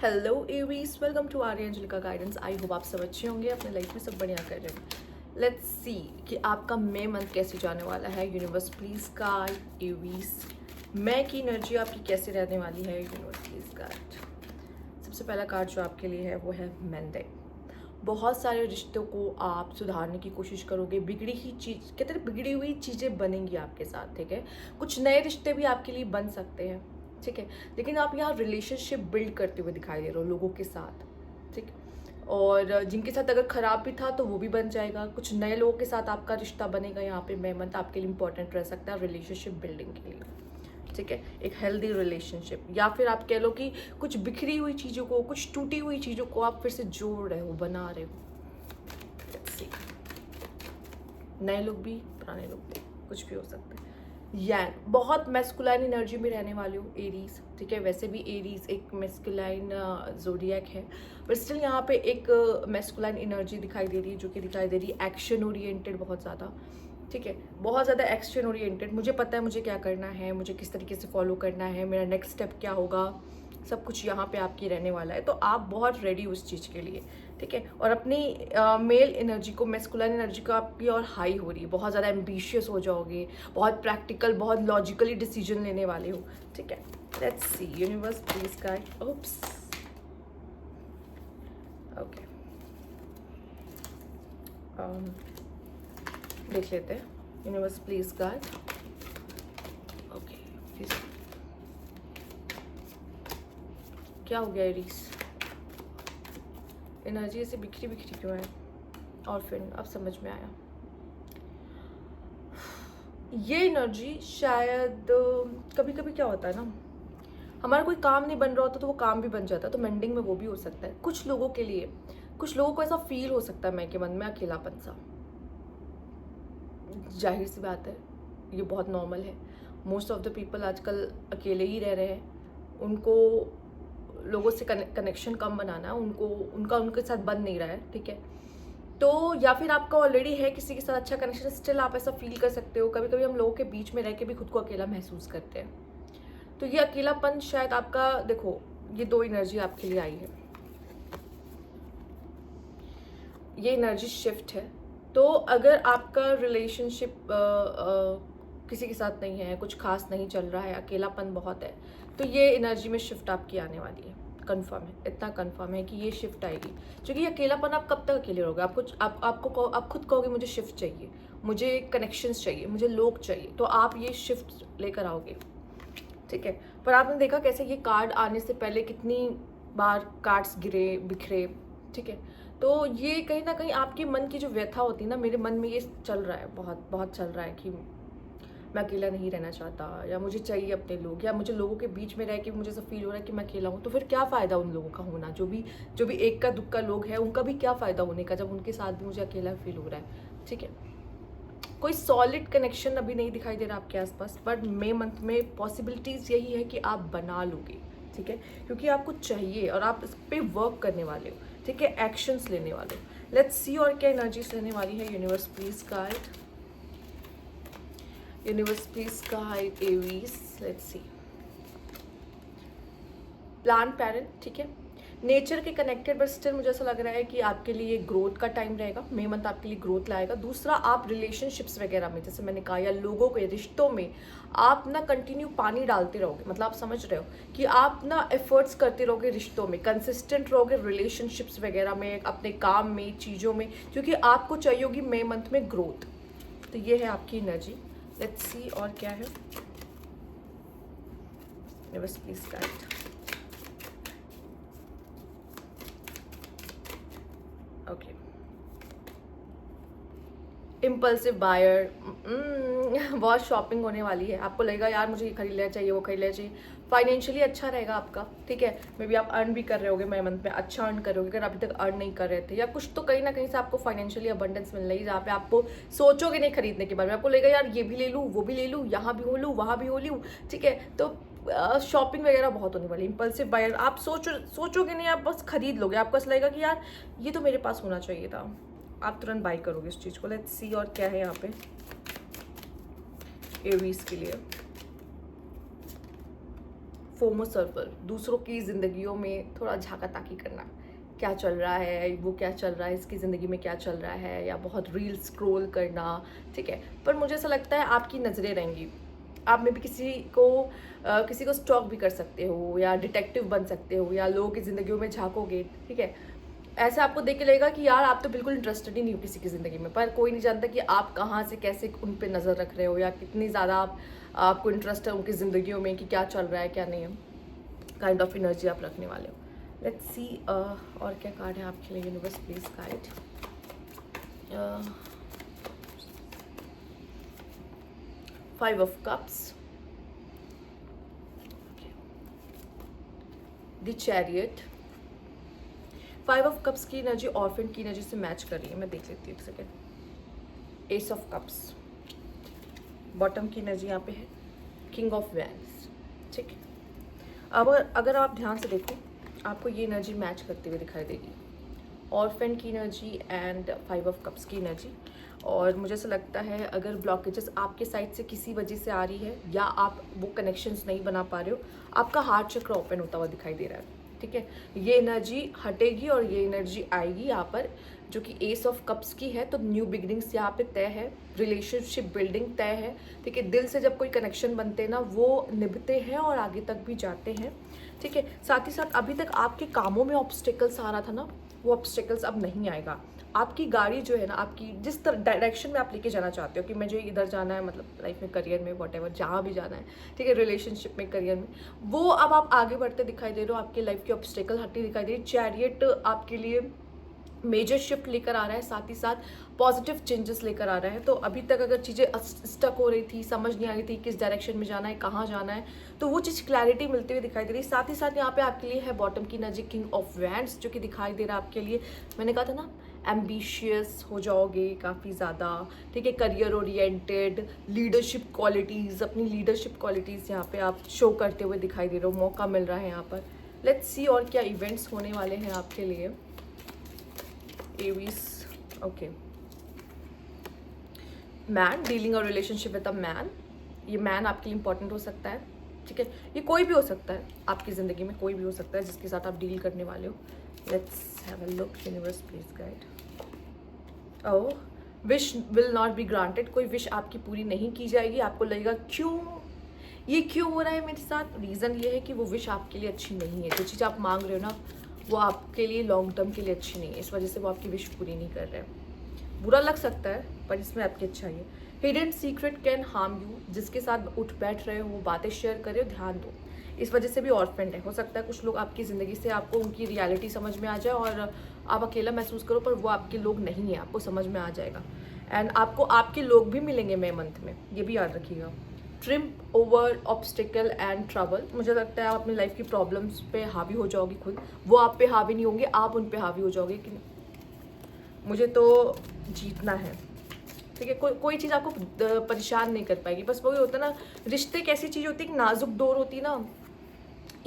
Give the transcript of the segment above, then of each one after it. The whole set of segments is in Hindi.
हेलो एवीज, वेलकम टू आर्यंजल का गाइडेंस। आई होप आप सब अच्छे होंगे, अपने लाइफ में सब बढ़िया कर रहे हैं। लेट्स सी कि आपका मे मंथ कैसे जाने वाला है। यूनिवर्स प्लीज गाइड एवीज, मैं की एनर्जी आपकी कैसे रहने वाली है। Universe please guide. सबसे पहला कार्ड जो आपके लिए है वो है मंडे। बहुत सारे रिश्तों को आप सुधारने की कोशिश करोगे। बिगड़ी ही चीज, कहते हैं बिगड़ी हुई चीज़ें बनेंगी आपके साथ, ठीक है। कुछ नए रिश्ते भी आपके लिए बन सकते हैं, ठीक है। लेकिन आप यहाँ रिलेशनशिप बिल्ड करते हुए दिखाई दे रहे हो लोगों के साथ, ठीक। और जिनके साथ अगर खराब भी था तो वो भी बन जाएगा। कुछ नए लोगों के साथ आपका रिश्ता बनेगा। यहाँ पे मे मंथ आपके लिए इंपॉर्टेंट रह सकता है रिलेशनशिप बिल्डिंग के लिए, ठीक है। एक हेल्दी रिलेशनशिप, या फिर आप कह लो कि कुछ बिखरी हुई चीज़ों को, कुछ टूटी हुई चीज़ों को आप फिर से जोड़ रहे हो, बना रहे हो। Let's see. नए लोग भी, पुराने लोग भी, कुछ भी हो सकता है। यैन, बहुत मैस्कुलाइन एनर्जी में रहने वाले हो एरीज, ठीक है। वैसे भी एरीज एक मैस्कुलाइन जोडियक है, पर स्टिल यहाँ पे एक मैस्कुलाइन एनर्जी दिखाई दे रही है, जो कि दिखाई दे रही है एक्शन ओरिएंटेड बहुत ज़्यादा, ठीक है। बहुत ज़्यादा एक्शन ओरिएंटेड। मुझे पता है मुझे क्या करना है, मुझे किस तरीके से फॉलो करना है, मेरा नेक्स्ट स्टेप क्या होगा, सब कुछ यहाँ पे आपकी रहने वाला है। तो आप बहुत रेडी उस चीज़ के लिए, ठीक है। और अपनी मेल एनर्जी को, मैस्कुलाइन एनर्जी को आपकी और हाई हो रही है। बहुत ज़्यादा एम्बिशियस हो जाओगे, बहुत प्रैक्टिकल, बहुत लॉजिकली डिसीजन लेने वाले हो, ठीक है। Let's see universe please guide. Oops, okay, देख लेते हैं। Universe please guide. Okay please, क्या हो गया एरीज? एनर्जी ऐसे बिखरी बिखरी क्यों है? और फिर अब समझ में आया, ये एनर्जी शायद कभी कभी क्या होता है ना, हमारा कोई काम नहीं बन रहा होता तो वो काम भी बन जाता है, तो मेंडिंग में वो भी हो सकता है कुछ लोगों के लिए। कुछ लोगों को ऐसा फील हो सकता है मैं के मन में अकेलापन सा। जाहिर सी बात है, ये बहुत नॉर्मल है। मोस्ट ऑफ द पीपल आजकल अकेले ही रह रहे हैं। उनको लोगों से कनेक्शन कम बनाना है, उनको उनका उनके साथ बन नहीं रहा है, ठीक है। तो या फिर आपका ऑलरेडी है किसी के साथ अच्छा कनेक्शन, स्टिल आप ऐसा फील कर सकते हो। कभी कभी हम लोगों के बीच में रह के भी खुद को अकेला महसूस करते हैं। तो ये अकेलापन शायद आपका, देखो ये दो एनर्जी आपके लिए आई है, ये एनर्जी शिफ्ट है। तो अगर आपका रिलेशनशिप किसी के साथ नहीं है, कुछ खास नहीं चल रहा है, अकेलापन बहुत है, तो ये एनर्जी में शिफ्ट आपकी आने वाली है। कंफर्म है, इतना कंफर्म है कि ये शिफ्ट आएगी। क्योंकि ये अकेलापन, आप कब तक अकेले रहोगे? आप खुद कहोगे मुझे शिफ्ट चाहिए, मुझे कनेक्शंस चाहिए, मुझे लोग चाहिए, तो आप ये शिफ्ट लेकर आओगे, ठीक है। पर आपने देखा कैसे ये कार्ड आने से पहले कितनी बार कार्ड्स गिरे, बिखरे, ठीक है। तो ये कहीं ना कहीं आपके मन की जो व्यथा होती है ना, मेरे मन में ये चल रहा है, बहुत बहुत चल रहा है कि मैं अकेला नहीं रहना चाहता, या मुझे चाहिए अपने लोग, या मुझे लोगों के बीच में रह के मुझे ऐसा फील हो रहा है कि मैं अकेला हूँ। तो फिर क्या फ़ायदा उन लोगों का होना, जो भी एक का दुख का लोग हैं, उनका भी क्या फ़ायदा होने का, जब उनके साथ भी मुझे अकेला फील हो रहा है, ठीक है। कोई सॉलिड कनेक्शन अभी नहीं दिखाई दे रहा आपके आसपास, बट मे मंथ में पॉसिबिलिटीज़ यही है कि आप बना लोगे, ठीक है। क्योंकि आपको चाहिए और आप इस पर वर्क करने वाले हो, ठीक है, एक्शंस लेने वाले हो। लेट्स सी और क्या एनर्जीज रहने वाली है। Universe please guide, universe please guide aves. Let's see, plan parent, ठीक है, नेचर के कनेक्टेड, बट स्टिल मुझे ऐसा लग रहा है कि आपके लिए ग्रोथ का टाइम रहेगा। मे मंथ आपके लिए ग्रोथ लाएगा। दूसरा, आप रिलेशनशिप्स वगैरह में, जैसे मैंने कहा, या लोगों के रिश्तों में आप ना कंटिन्यू पानी डालते रहोगे। मतलब आप समझ रहे हो कि आप ना एफर्ट्स करते रहोगे, रिश्तों में कंसिस्टेंट रहोगे, रिलेशनशिप्स वगैरह में, अपने काम में, चीज़ों में, क्योंकि आपको चाहिए होगी मे मंथ में ग्रोथ। तो ये है आपकी एनर्जी। लेट्स सी और क्या है। बस please guide. Okay, impulsive buyer, बहुत शॉपिंग होने वाली है। आपको लगेगा यार मुझे ये खरीद लेना चाहिए, वो खरीद लेना चाहिए। फाइनेंशियली अच्छा रहेगा आपका, ठीक है। मे बी आप अर्न भी कर रहे होगे मई मंथ में, अच्छा अर्न कर रहे होगे। अगर अभी तक अर्न नहीं कर रहे थे, या कुछ तो कहीं ना कहीं से आपको फाइनेंशियली अबंडेंस मिल रही है, जहाँ पे आपको सोचोगे नहीं खरीदने के बारे में। आपको लगेगा यार ये भी ले लूँ, वो भी ले लूँ, यहाँ भी हो लूँ, वहाँ भी हो लूँ, ठीक है। तो शॉपिंग वगैरह बहुत होने वाली। इम्पल्सिव बायर, आप सोचोगे नहीं, आप बस खरीद लोगे। आपको ऐसा लगेगा कि यार ये तो मेरे पास होना चाहिए था, आप तुरंत बाई करोगे इस चीज़ को। लेट्स सी और क्या है यहाँ पे एवीज के लिए। फोमो सर्वर, दूसरों की ज़िंदगियों में थोड़ा झाका ताकी करना, क्या चल रहा है, वो क्या चल रहा है, इसकी ज़िंदगी में क्या चल रहा है, या बहुत रील स्क्रॉल करना, ठीक है। पर मुझे ऐसा लगता है आपकी नज़रें रहेंगी, आप में भी किसी को स्टॉक भी कर सकते हो, या डिटेक्टिव बन सकते हो, या लोगों की ज़िंदगियों में झाँकोगे, ठीक है। ऐसे आपको देख के लगेगा कि यार आप तो बिल्कुल इंटरेस्टेड ही नहीं हो किसी की ज़िंदगी में, पर कोई नहीं जानता कि आप कहाँ से कैसे उन पे नज़र रख रहे हो, या कितनी ज़्यादा आपको इंटरेस्ट है उनकी ज़िंदगियों में कि क्या चल रहा है क्या नहीं है, काइंड ऑफ एनर्जी आप रखने वाले हो। लेट्स सी और क्या कार्ड है आपके लिए universe please guide. 5 of cups, the chariot. 5 of cups की एनर्जी ऑर्फन की एनर्जी से मैच कर रही है, मैं देख लेती हूँ एक second. S of cups, bottom की एनर्जी यहाँ पे है किंग ऑफ वैंड्स, ठीक है। अब अगर आप ध्यान से देखो आपको ये एनर्जी मैच करते हुए दिखाई देगी, ऑर्फन की एनर्जी एंड 5 ऑफ कप्स की एनर्जी। और मुझे ऐसा लगता है अगर ब्लॉकेजेस आपके साइड से किसी वजह से आ रही है, या आप वो कनेक्शंस नहीं बना पा रहे हो, आपका हार्ट चक्र ओपन होता हुआ दिखाई दे रहा है, ठीक है। ये एनर्जी हटेगी और ये एनर्जी आएगी यहाँ पर, जो कि एस ऑफ कप्स की है। तो न्यू बिगिनिंग्स यहाँ पे तय है, रिलेशनशिप बिल्डिंग तय है, ठीक है। दिल से जब कोई कनेक्शन बनते हैं ना, वो निभते हैं और आगे तक भी जाते हैं, ठीक है। साथ ही साथ अभी तक आपके कामों में ऑब्स्टिकल्स आ रहा था ना, वो ऑब्स्टिकल्स अब नहीं आएगा। आपकी गाड़ी जो है ना, आपकी जिस डायरेक्शन में आप लेके जाना चाहते हो कि मुझे इधर जाना है, मतलब लाइफ में, करियर में, वॉटेवर जहाँ भी जाना है, ठीक है, रिलेशनशिप में, करियर में, वो अब आप आगे बढ़ते दिखाई दे रहे हो। आपकी लाइफ की ऑब्स्टिकल हटी दिखाई दे रही है। चैरियट आपके लिए मेजर शिफ्ट लेकर आ रहा है, साथ ही साथ पॉजिटिव चेंजेस लेकर आ रहा है। तो अभी तक अगर चीज़ें स्टक हो रही थी, समझ नहीं आ रही थी किस डायरेक्शन में जाना है, कहाँ जाना है, तो वो चीज़ क्लैरिटी मिलती हुई दिखाई दे रही है। साथ ही साथ यहाँ पे आपके लिए है बॉटम की एनर्जी किंग ऑफ वैंड्स, जो कि दिखाई दे रहा है आपके लिए, मैंने कहा था ना, एम्बिशियस हो जाओगे काफ़ी ज़्यादा, ठीक है। करियर ओरिएंटेड, लीडरशिप क्वालिटीज़, अपनी लीडरशिप क्वालिटीज़ यहाँ पे आप शो करते हुए दिखाई दे रहे हो, मौका मिल रहा है यहाँ पर। लेट्स सी और क्या इवेंट्स होने वाले हैं आपके लिए aves. Okay, man, dealing a relationship with a man. ये मैन आपके लिए इंपॉर्टेंट हो सकता है, ठीक है। ये कोई भी हो सकता है आपकी ज़िंदगी में, कोई भी हो सकता है जिसके साथ आप डील करने वाले हो। Let's have a look, universe please guide. Oh, wish will not be granted. कोई विश आपकी पूरी नहीं की जाएगी। आपको लगेगा क्यों, ये क्यों हो रहा है मेरे साथ। रीज़न ये है कि वो विश आपके लिए अच्छी नहीं है। जो चीज़ आप मांग रहे हो ना, वो आपके लिए लॉन्ग टर्म के लिए अच्छी नहीं है, इस वजह से वो आपकी विश पूरी नहीं कर रहे हैं। बुरा लग सकता है पर इसमें आपकी अच्छाई है। Hidden secret can harm you. जिसके साथ उठ बैठ रहे हो, वो बातें शेयर कर रहे हो, ध्यान दो। इस वजह से भी ऑर्फेंड है। हो सकता है कुछ लोग आपकी ज़िंदगी से, आपको उनकी रियलिटी समझ में आ जाए और आप अकेला महसूस करो, पर वो आपके लोग नहीं है, आपको समझ में आ जाएगा। एंड आपको आपके लोग भी मिलेंगे मई मंथ में, ये भी याद रखिएगा। Trim over obstacle and trouble. मुझे लगता है आप अपनी लाइफ की प्रॉब्लम्स पे हावी हो जाओगे खुद, वो आप पे हावी नहीं होंगे, आप उन पे हावी हो जाओगे कि मुझे तो जीतना है, ठीक है। कोई चीज़ आपको परेशान नहीं कर पाएगी। बस वही होता है ना, रिश्ते एक ऐसी चीज़ होती है, नाजुक डोर होती है ना,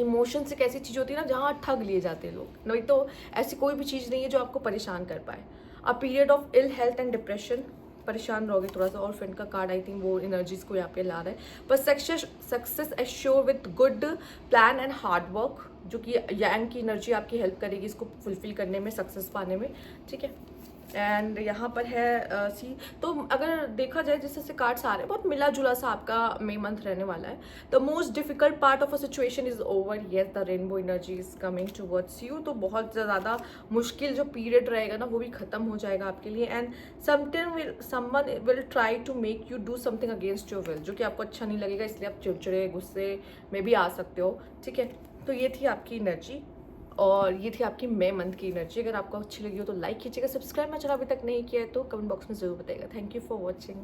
इमोशंस एक ऐसी चीज़ होती है ना जहाँ ठग लिए जाते हैं लोग। नहीं तो ऐसी कोई भी चीज़ नहीं है जो आपको परेशान कर पाए। A period of ill health and depression, परेशान रहोगे थोड़ा सा। और फ्रेंड का कार्ड आई थिंक वो एनर्जीज को यहाँ पे ला रहा है। पर success assure with good plan and hard work, जो कि यांग की एनर्जी आपकी हेल्प करेगी इसको फुलफिल करने में, सक्सेस पाने में, ठीक है। एंड यहाँ पर है सी। तो अगर देखा जाए जिस से कार्ड्स आ रहे हैं, बहुत मिला जुला सा आपका मई मंथ रहने वाला है। The most difficult part of a situation is over, yes the rainbow energy is coming towards you. तो बहुत ज़्यादा मुश्किल जो पीरियड रहेगा ना, वो भी खत्म हो जाएगा आपके लिए। And someone will try to make you do something against your will, जो कि आपको अच्छा नहीं लगेगा, इसलिए आप चिड़चिड़े गुस्से में भी आ सकते हो, ठीक है। तो ये थी आपकी एनर्जी और ये थी आपकी मई मंथ की एनर्जी। अगर आपको अच्छी लगी हो तो लाइक कीजिएगा, सब्सक्राइब ना चला अभी तक नहीं किया है तो कमेंट बॉक्स में जरूर बताइएगा। Thank you for watching.